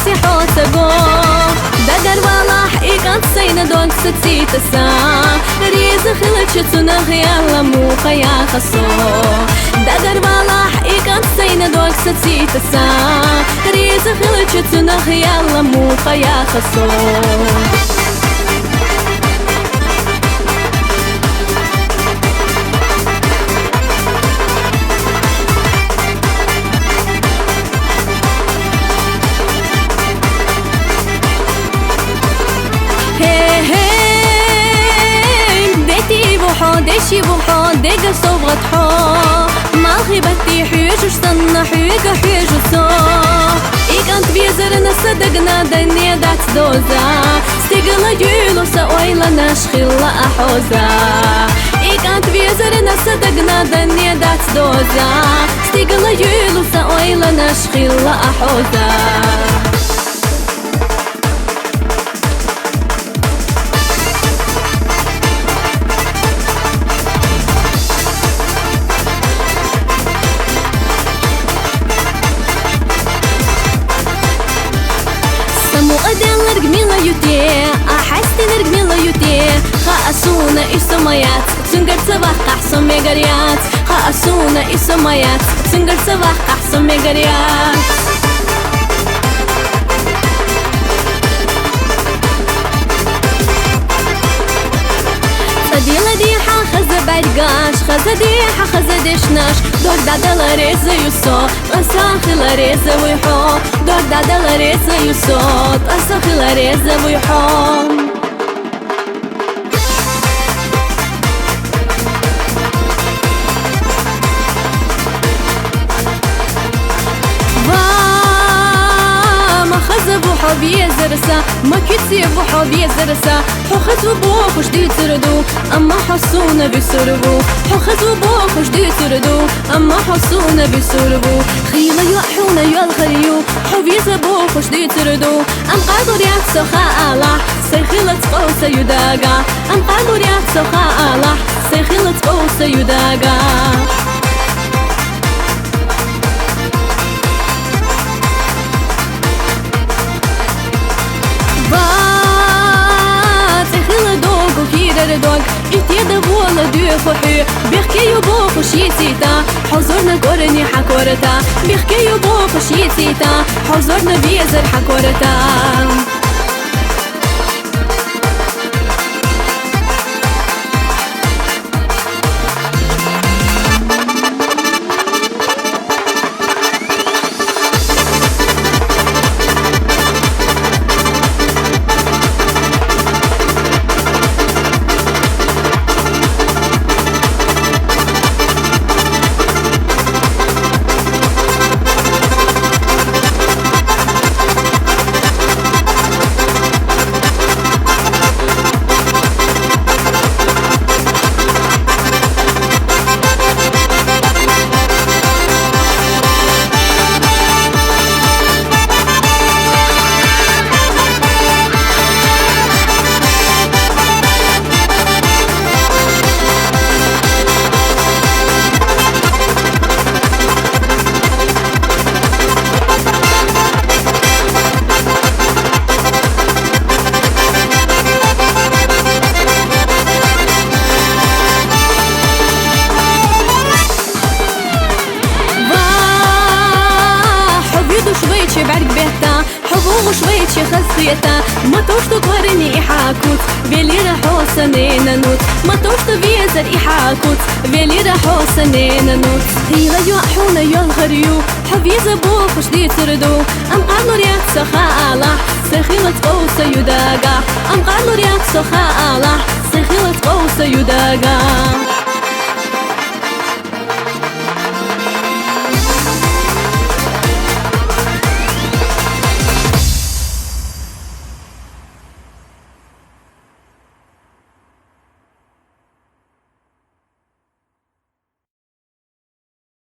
سي حوسقو دقر والله إيقان سينا دوك ستيتسا ريز خلت شتنا خيالا مو خيا خصو دقر والله إيقان سينا دوك ستيتسا ريز خلت شتنا خيالا مو خيا خصو ديشي بوحو ديقا صوبغة حو ما غيبتي حيوش وشتنا حيوغا حيوش وصو إيقانت بيزرنا صدقنا دنيا دات دوزا ستيقلا يولو سأويلا نشخيلا أحوزا إيقانت بيزرنا صدقنا دنيا دات دوزا ستيقلا يولو سأويلا نشخيلا أحوزا أحسن نرقمي لا يوتي خاصونا إسمايات سنقر صباح قحصن ميقريات خاصونا إسمايات سنقر صباح قحصن ميقريات صديلا ديحا خزا برقاش خزا ديحا خزا ديشناش دور دادا لاريزا يوسو أساخي لاريزا ويحو دور دادا لاريزا يوسو أساخي لاريزا ويحو بوحبي زرسا ما كتي بوحبي زرسا حخزو بوخش دي تردو أما حسونا بسربو حخزو بوخش دي تردو أما حسونا بسربو خيلا يوحونا يالخريو حبي زبوخش دي تردو أم قادر يحسو خالا سيخيلة قوسا يداقا أم قادر يحسو خالا سيخيلة قوسا يداقا دوغ إتيدا بولا دوخوحي بيخكي يبوخوش يتيتا حضورنا قرني حكورتا بيخكي يبوخوش يتيتا حضورنا بيزر حكورتا وشويتشي خزيتا ما توشتو قرني إحاكوت بيلي راحو سنين نوت ما توشتو بيزر إحاكوت بيلي راحو سنين نوت هيلا يوحونا يالغريو حبيزة بوخش دي تردو أم قالو رياك سخالة سخيلة قوسة يداقا أم قالو رياك سخالة سخيلة قوسة يداقا